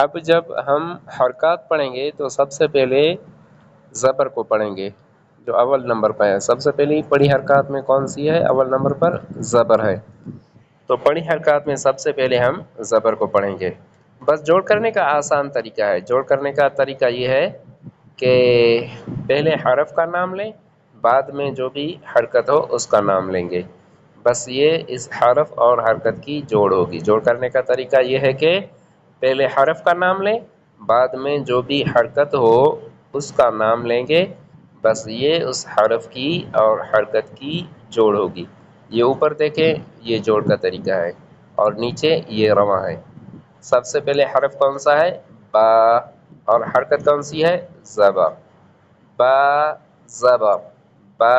اب جب ہم حرکات پڑھیں گے تو سب سے پہلے زبر کو پڑھیں گے جو اول نمبر پہ ہے. سب سے پہلی پڑھی حرکات میں کون سی ہے؟ اول نمبر پر زبر ہے. تو پڑھی حرکات میں سب سے پہلے ہم زبر کو پڑھیں گے. بس جوڑ کرنے کا آسان طریقہ ہے. جوڑ کرنے کا طریقہ یہ ہے کہ پہلے حرف کا نام لیں، بعد میں جو بھی حرکت ہو اس کا نام لیں گے. بس یہ اس حرف اور حرکت کی جوڑ ہوگی. جوڑ کرنے کا طریقہ یہ ہے کہ پہلے حرف کا نام لیں، بعد میں جو بھی حرکت ہو اس کا نام لیں گے. بس یہ اس حرف کی اور حرکت کی جوڑ ہوگی. یہ اوپر دیکھیں، یہ جوڑ کا طریقہ ہے، اور نیچے یہ رواں ہے. سب سے پہلے حرف کون سا ہے؟ با، اور حرکت کون سی ہے؟ زبر. با زبر، با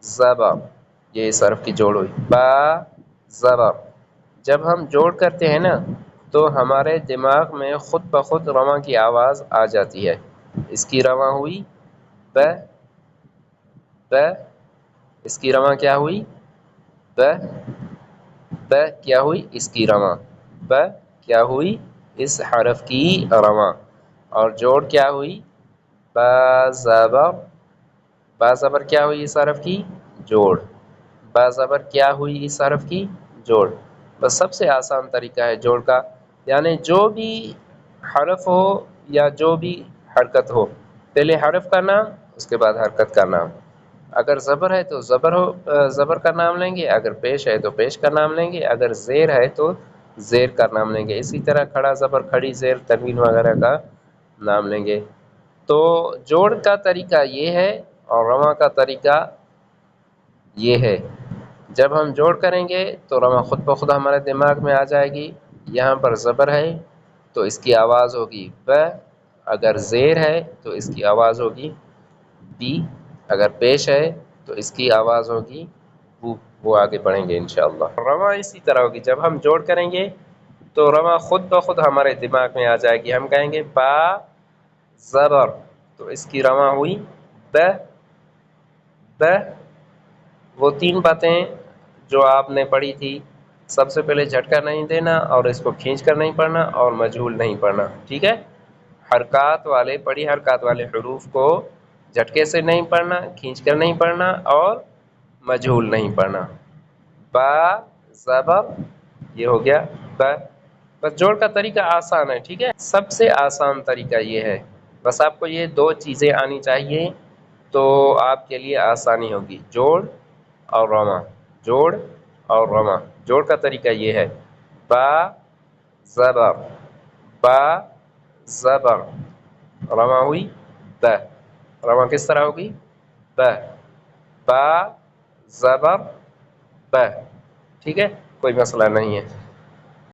زبر. یہ اس حرف کی جوڑ ہوئی، با زبر. جب ہم جوڑ کرتے ہیں نا تو ہمارے دماغ میں خود بخود رواں کی آواز آ جاتی ہے. اس کی رواں ہوئی ب، ب. اس کی رواں کیا ہوئی؟ ب. ب کیا ہوئی؟ اس کی رواں. ب کیا ہوئی؟ اس حرف کی رواں. اور جوڑ کیا ہوئی؟ با زبر. با زبر کیا ہوئی؟ اس حرف کی جوڑ. با زبر کیا ہوئی؟ اس حرف کی جوڑ. بس سب سے آسان طریقہ ہے جوڑ کا. یعنی جو بھی حرف ہو یا جو بھی حرکت ہو، پہلے حرف کا نام اس کے بعد حرکت کا نام. اگر زبر ہے تو زبر کا نام لیں گے، اگر پیش ہے تو پیش کا نام لیں گے، اگر زیر ہے تو زیر کا نام لیں گے. اسی طرح کھڑا زبر، کھڑی زیر، تنوین وغیرہ کا نام لیں گے. تو جوڑ کا طریقہ یہ ہے اور رواں کا طریقہ یہ ہے. جب ہم جوڑ کریں گے تو رواں خود بخود ہمارے دماغ میں آ جائے گی. یہاں پر زبر ہے تو اس کی آواز ہوگی ب، اگر زیر ہے تو اس کی آواز ہوگی بی، اگر پیش ہے تو اس کی آواز ہوگی بو. وہ آگے پڑھیں گے انشاءاللہ. رواں اسی طرح ہوگی. جب ہم جوڑ کریں گے تو رواں خود بخود ہمارے دماغ میں آ جائے گی. ہم کہیں گے با زبر، تو اس کی رواں ہوئی ب، ب. وہ تین باتیں جو آپ نے پڑھی تھی، سب سے پہلے جھٹکا نہیں دینا، اور اس کو کھینچ کر نہیں پڑھنا، اور مجہول نہیں پڑھنا. ٹھیک ہے؟ حرکات والے، پڑھی حرکات والے حروف کو جھٹکے سے نہیں پڑھنا، کھینچ کر نہیں پڑھنا، اور مجہول نہیں پڑھنا. با زبر، یہ ہو گیا ب. بس جوڑ کا طریقہ آسان ہے. ٹھیک ہے؟ سب سے آسان طریقہ یہ ہے. بس آپ کو یہ دو چیزیں آنی چاہیے تو آپ کے لیے آسانی ہوگی. جوڑ اور رواں، جوڑ اور رواں. جوڑ کا طریقہ یہ ہے با زبر، با زبر. رواں ہوئی ب. رواں کس طرح ہوگی؟ ب، با زبر ب. ٹھیک ہے؟ کوئی مسئلہ نہیں ہے.